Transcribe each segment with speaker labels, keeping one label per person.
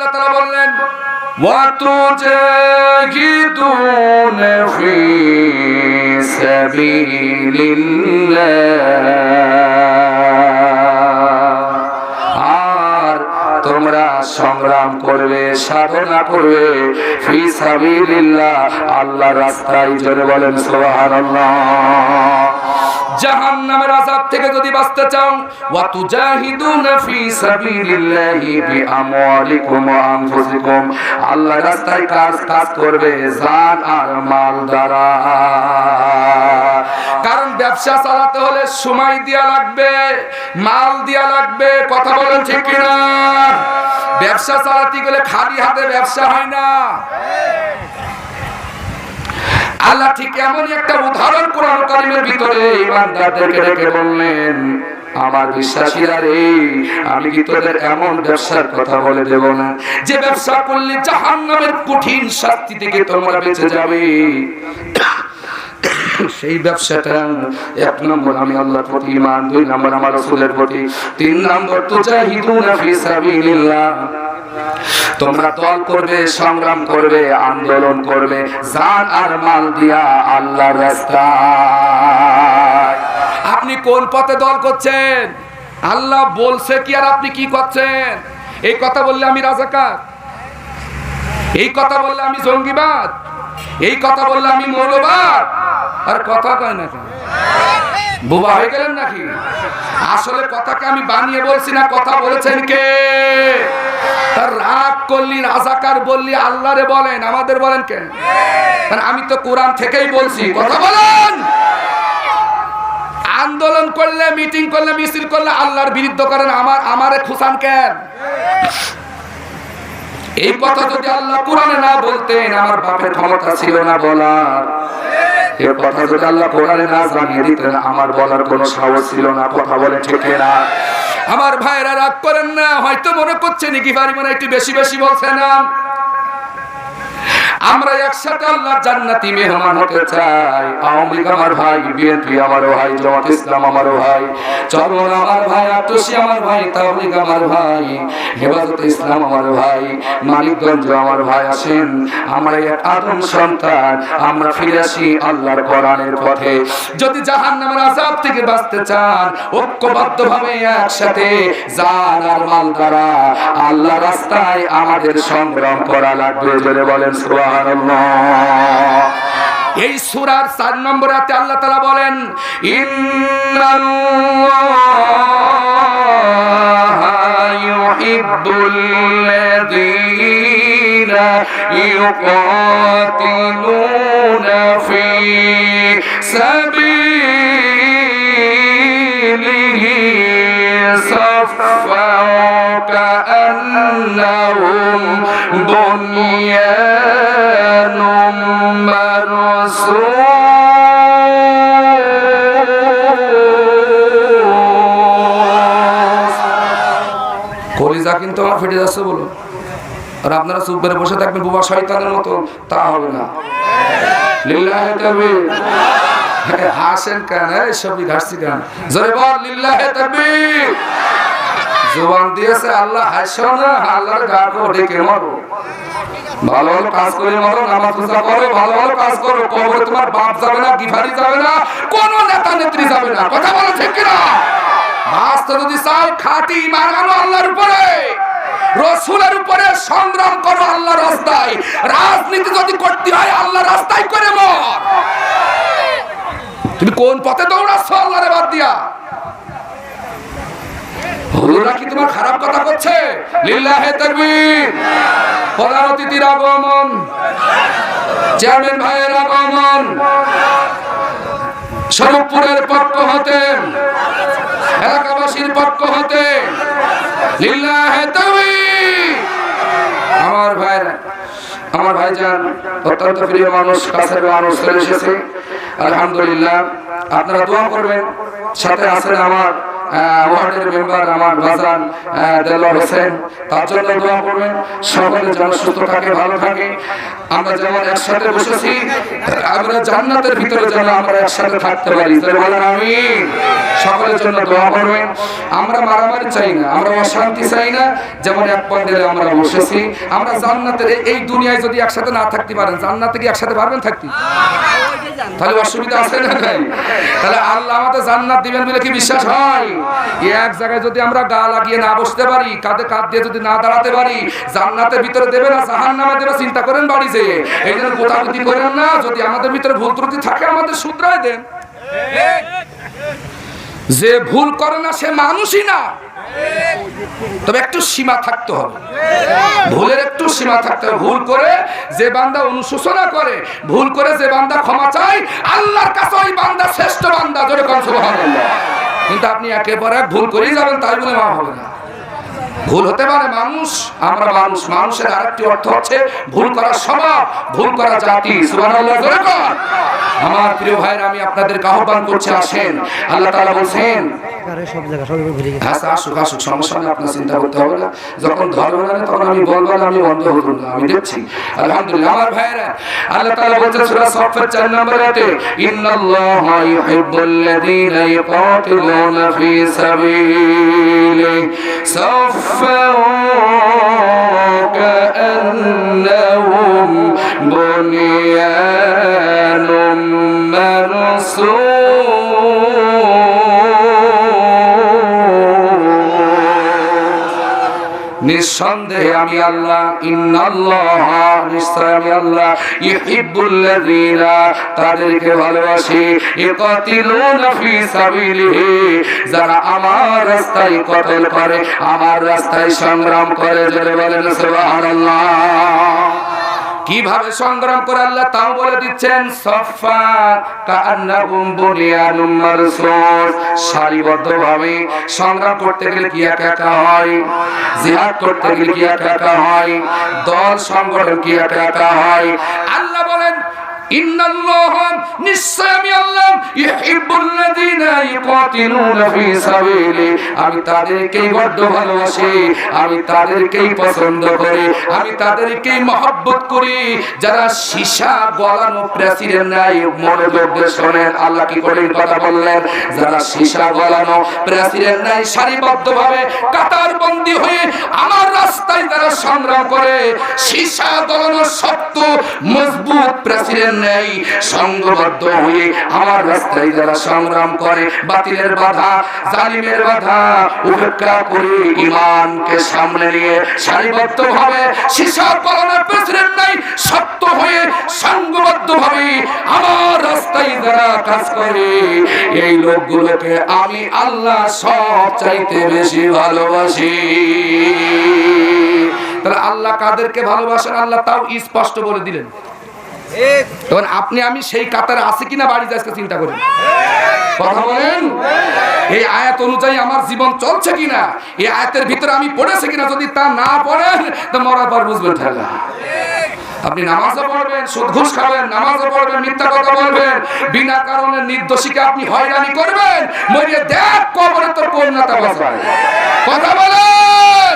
Speaker 1: আল্লাহ তাআলা বললেন ওয়া তুজাহিদুনা ফি সাবিলিল্লাহ, আর তোমরা সংগ্রাম করবে, সাধনা করবে ফি সাবিলিল্লাহ, আল্লাহর রাস্তায়। জোরে বলেন সুবহানাল্লাহ। জাহান্নামের আযাব থেকে যদি বাঁচতে চাও, ওয়া তুজাহিদুনা ফি সাবিলিল্লাহি বিআমওয়ালিকুম ওয়া আনফুসিকুম, আল্লাহর রাস্তায় কাজ করবে জান আর মাল দ্বারা। কারণ ব্যবসা চালাতে হলে সময় দেয়া লাগবে, মাল দেয়া লাগবে। কথা বলেন ঠিক কিনা? ব্যবসা চালাতে গেলে খালি হাতে ব্যবসা হয় না। আল্লাহ ঠিক এমনই একটা উদাহরণ কোরআন কারীমের ভিতরে ইমানদারদেরকে ডেকে বললেন, আমার বিশ্বাসীরা রে, আমি কি তোদের এমন ব্যবসার কথা বলে দেব না যে ব্যবসা করলে জাহান্নামের কঠিন শাস্তি থেকে তোমরা বেঁচে যাবে। সেই ব্যবসাটা, এক নম্বর আমি আল্লাহর প্রতি ঈমান, দুই নম্বর আমার রাসূলের প্রতি, তিন নম্বর তুজাহিদুনা ফি সাবিলিল্লাহ, তোমরা দল করবে, সংগ্রাম করবে, আন্দোলন করবে জান আর মাল দিয়া আল্লাহর রাস্তায়। আপনি কোন পথে দল করছেন? আল্লাহ বলছে কি আর আপনি কি করছেন? এই কথা বললে আমি রাজাকার, এই কথা বললে আমি জঙ্গিবাদ, এই কথা বললে আমি মৌলবাদ। আর কথা কয় না কেন? বোবা হয়ে গেলেন নাকি? আসলে কথাকে আমি বানিয়ে বলছি না, কথা বলেছেন কে? রাগ করলি, রাজাকার বললি, আল্লাহরে বলেন, আমাদের বলেন কেন? আমি তো কোরআন থেকেই বলছি। কথা বলেন। আন্দোলন করলে, মিটিং করলে, মিছিল করলে আল্লাহর বিরুদ্ধে করেন, আমারে খুশান কেন? এই কথা যদি আল্লাহ কোরআনে না বলতেন, আমার বাপের ক্ষমতা ছিল না বলার। এই কথা যদি আল্লাহ কোরআনে না জানিয়ে দিতেন, আমার বলার কোনো সাহস ছিল না। কথা বলে ঠিক না? আমার ভাইরা রাগ করেন না, হয়তো মনে করছেন কি পারি মনে একটু বেশি বেশি বলছে না। আমরা একসাথে আল্লাহর জান্নাতি মেহমান হতে চাই। আওয়ামী লীগ আমার ভাই, বিএনপি আমার ভাই, জামাত ইসলাম আমার ভাই, চরমন আমার ভাই, আতসী আমার ভাই, তাবলীগ আমার ভাই, হেফাজতে ইসলাম আমার ভাই, মানিকগঞ্জ আমার ভাই। আসেন আমরা এক আদম সন্তান, আমরা ফিরে আসি আল্লাহর কোরআনের পথে। যদি জাহান্নামের আযাব থেকে বাঁচতে চান, ঐক্যবদ্ধভাবে একসাথে জান আর মাল দ্বারা আল্লাহর রাস্তায় আমাদের সংগ্রাম করা লাগবে। জোরে বলেন সুবহানাল্লাহ। এই সূরার 4 নম্বর আয়াতে আল্লাহ তাআলা বলেন, ইন্নাল্লাহা ইউহিব্বুল্লাযীনা ইউকাতিলুনা ফি সাবিলিহি সাফফান কাআন্নাহুম বুনিয়ানুম মারসুস। কলিজা কিন্তু আমার ফেটে যাচ্ছে বলো। আর আপনারা চুপ করে বসে থাকবেন বোবা শয়তানের মতো, তা হবে না। লিল্লাহি তাকবীর। হাসেন কেন? সবই ঘাটছি কেন? জোরে বল লিল্লাহি তাকবীর। জবান দিয়েছে আল্লাহ, হাসো না, আল্লাহর গাকে ডেকে মারো। ভালো ভালো কাজ করে মারো, নামাজ রোজা করো, ভালো ভালো কাজ করো। কবরে তোমার বাপ যাবে না, গিফারি যাবে না, কোন নেতা নেত্রী যাবে না। কথা বলো ঠিক কিনা? বাঁচতে যদি চাও খাঁটি ঈমান আনো আল্লাহর উপরে, রাসূলের উপরে সংগ্রাম করো আল্লাহর রাস্তায়। রাজনীতি যদি করতে হয় আল্লাহর রাস্তায় করে মর। তুমি কোন পথে দৌড়াচ্ছ আল্লাহরে বাদ দিয়া? হুজুররা কি তোমার খারাপ কথা করছে? লিল্লাহি তাকবীর। প্রধান অতিথির আগমন, চেয়ারম্যান ভাইয়ের আগমন, শরীফপুরের পক্ষ হতে, এলাকাবাসীর পক্ষ হতে লিল্লাহি তাকবীর। আমার ভাইরা, আমার ভাইজান অত্যন্ত প্রিয় মানুষ, কাছের মানুষ চলে এসেছে। আলহামদুলিল্লাহ, আপনারা দোয়া করবেন। সাথে আছেন আমার ওয়ার্ডের মেম্বার, আমার বাজান দেলোয়ার হোসেন, তার জন্য দোয়া করবেন। সকলে যেন সুস্থ থাকে, ভালো থাকে। আমরা যেমন একসাথে বসেছি, আমরা জান্নাতের ভিতরে যেন আমরা একসাথে থাকতে পারি। বলেন আমিন। সকলের জন্য দোয়া করবেন। আমরা মারামারি চাই না, আমরা অশান্তি চাই না। যেমন এক পয়েন্টে আমরা বসেছি, আমরা জান্নাতের এই দুনিয়ায় যদি একসাথে না থাকতে পারেন, জান্নাতে কি একসাথে পারবেন থাকতে? তাহলে অসুবিধা আছে না? নাই। তাহলে আল্লাহ আমাদের জান্নাত দিবেন বলে কি বিশ্বাস হয়? এক জায়গায় যদি আমরা গা লাগিয়ে না বসতে পারি, কাঁধে কাঁধ দিয়ে যদি না দাঁড়াতে পারি, জান্নাতের ভিতরে দেবে না জাহান্নামে দেবে, চিন্তা করেন বাড়ি যেয়ে। এই জন্য গোতাগুতি করেন না। যদি আমাদের ভিতরে ভুল ত্রুটি থাকে আমাদের শুধরায় দেন। যে ভুল করে না সে মানুষই না, তবে একটু সীমা থাকতে হবে, ভুলের একটু সীমা থাকতে হবে। ভুল করে যে বান্দা অনুশোচনা করে, ভুল করে যে বান্দা ক্ষমা চায়, আল্লাহর কাছে ওই বান্দা শ্রেষ্ঠ বান্দা। জোরে কোন সুবহানাল্লাহ। কিন্তু আপনি একেবারে ভুল করেই যাবেন তাই বলে মাফ হবে না। ভুল হতে পারে, মানুষ, আমরা মানুষ। মানুষের আরেকটি অর্থ হচ্ছে ভুল করার স্বভাব, ভুল করা জাতি। সুবহানাল্লাহ। জোরে কোন। আমার প্রিয় ভাইরা, আমি আপনাদেরকে আহ্বান করছি, আসেন। আল্লাহ তাআলা বলেন, সব জায়গা সব ভুলে গেছে। হ্যাঁ, আসুক আসুক, সমস্যা নেই, আপনার চিন্তা করতে হবে না। যখন ধরবে না তখন আমি বলবো না, আমি বন্ধ হব না, আমি দেখছি। আলহামদুলিল্লাহ। আমার ভাইরা, আল্লাহ তাআলা বলেন সূরা সাফফাত 4 নম্বর আয়াতে, ইন্নাল্লাহা ইউহিব্বুল্লাযীনা ইউকাতিলুনা ফী সাবিলিহি সাফফান কাআন্নাহুম বুনিয়ানুম মারসূস। নিঃসন্দেহে আমি আল্লাহ, ইন্নাল্লাহা, নিশ্চয় আমি আল্লাহ, ইউহিব্বুল্লাযীনা, তাদেরকে ভালোবাসি, ইউকাতিলুনা ফী সাবিলিহি, যারা আমার রাস্তায় কতল করে, আমার রাস্তায় সংগ্রাম করে। জোরে বলেন সুবহানাল্লাহ। কিভাবে সংগ্রাম করে আল্লাহ তাও বলে দিচ্ছেন। সাফা কাআন্নাহুম বুনিয়ানুম মারসুস, সারিবদ্ধভাবে সংগ্রাম করতে গেলে কি একা একা হয়? জিহাদ করতে গেলে কি একা একা হয়? দল সংগঠন কি একা একা হয়? আল্লাহ বলেন, ইন্নাল্লাহা, নিশ্চয় আমি আল্লাহ, ইউহিব্বুল্লাযীনা ইউকাতিলুনা ফী সাবিলি, আমি তাদেরকেই বড় ভালোবাসি, আমি তাদেরকেই পছন্দ করি, আমি তাদেরকেই মহব্বত করি, যারা সীসা গলানো প্রেসিডেন্ট নাই। মনোযোগ দিয়ে শোনেন, আল্লাহ কি করে কথা বললেন। যারা সীসা গলানো প্রেসিডেন্ট নাই, সারিবদ্ধভাবে কাতারবন্দী হয়ে আমার রাস্তায় যারা সংগ্রাম করে, সীসা গলানো শক্ত মজবুত প্রেসিডেন্ট নেই, সংঘবদ্ধ হয়ে আমার রাস্তায় যারা সংগ্রাম করে, বাতিলের বাধা, জালিমের বাধা উপেক্ষা করে ঈমানকে সামনে নিয়ে সারিবদ্ধভাবে সীসা গলানো প্রেসিডেন্ট নাই, শক্ত হয়ে সংঘবদ্ধভাবে আমার রাস্তায় যারা কাজ করে, এই লোকগুলোকে আমি আল্লাহ সব চাইতে বেশি ভালোবাসি। তাহলে আল্লাহ কাদেরকে ভালোবাসেন আল্লাহ তাও স্পষ্ট বলে দিলেন। তখন আপনি আমি সেই কাতারে আছি কিনা বাড়ি যাচ্ছে চিন্তা করেন, কথা বলেন। এই আয়াত অনুযায়ী আমার জীবন চলছে কিনা, এই আয়াতের ভিতরে আমি পড়েছি কিনা। যদি তা না পড়েন তো মরার পর বুঝবেন ঠেলা। আপনি নামাজও পড়বেন, সুদ ঘুষ খাবেন, নামাজও পড়বেন, মিথ্যা কথা বলবেন, বিনা কারণে নির্দোষীকে আপনি হয়রানি করবেন, মরিয়ে দেখ কবরে তোর পূর্ণতা বসায়। কথা বলেন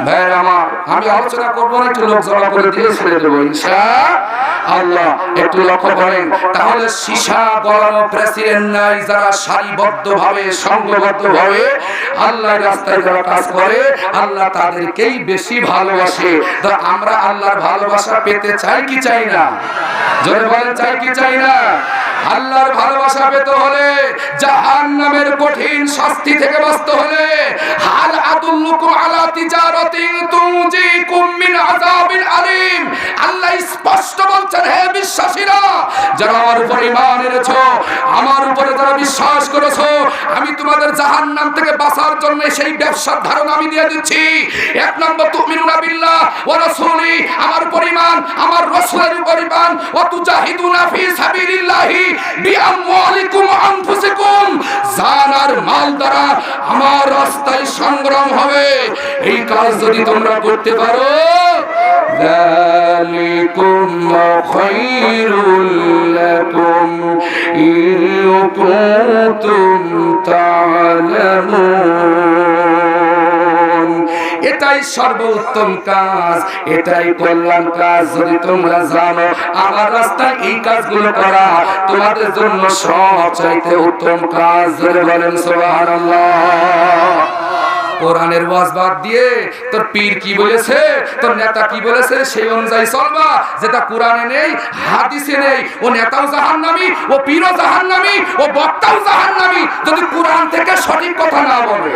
Speaker 1: ভাইরা আমার। আমি আলোচনা করবো না, একটু লোক জড়া করে দিয়ে ছেড়ে দেবো ইনশাআল্লাহ। একটু লক্ষ্য করেন, তাহলে সীসা গলানো প্রেসিডেন্ট নাই, যারা সারিবদ্ধভাবে সংঘবদ্ধভাবে আল্লাহর রাস্তায় যারা কাজ করে, আল্লাহ তাদেরকেই বেশি ভালোবাসে। তো আমরা আল্লাহর ভালোবাসা পেতে চাই কি চাই না? জোরে বলেন, চাই কি চাই না? আল্লাহর ভালোবাসা পেতে হলে, জাহান্নামের কঠিন শাস্তি থেকে বাঁচতে হলে, হাল আদুল্লুকুম আলা তিজারাতিন তুনজিকুম মিন আযাবিন আলীম, আল্লাহ স্পষ্ট বলছেন, হে বিশ্বাসীরা, যারা আমার উপর ঈমান এনেছো, আমার উপরে যারা বিশ্বাস করেছো, আমি তোমাদের জাহান্নাম থেকে বাঁচার জন্য সেই ব্যবসার ধারণা আমি দিয়ে দিচ্ছি। এক নম্বর, তুমিনুনা বিল্লাহ ওয়া রাসূলি, আমার উপর ঈমান, আমার রাসূলের উপর ঈমান, ওয়া তুজাহিদুনা ফি সাবিলিল্লাহি বিআমওয়ালিকুম ওয়া আনফুসিকুম, জান আর মাল দ্বারা আমার রাস্তায় সংগ্রাম হবে। এই কাজ যদি তোমরা করতে পারো, যালিকুম খায়রুল লাকুম ইন কুনতুম তা'লামুন, এটাই সর্বোত্তম কাজ, এটাই কল্যাণ কাজ। যদি তোমরা জানো আমার রাস্তায় এই কাজগুলো করা তোমাদের জন্য সবচাইতে উত্তম কাজ। ধরে বলেন সুবহানাল্লাহ। কোরআনের ওয়াজ বাদ দিয়ে তোর পীর কি বলেছে, তোর নেতা কি বলেছে সেই অনুযায়ী চলবা। যেটা কোরআনে নেই, হাদিসে নেই, ও নেতাও জাহান্নামী, ও পীরও জাহান্নামী, ও বক্তাও জাহান্নামী যদি কোরআন থেকে সঠিক কথা না বলে।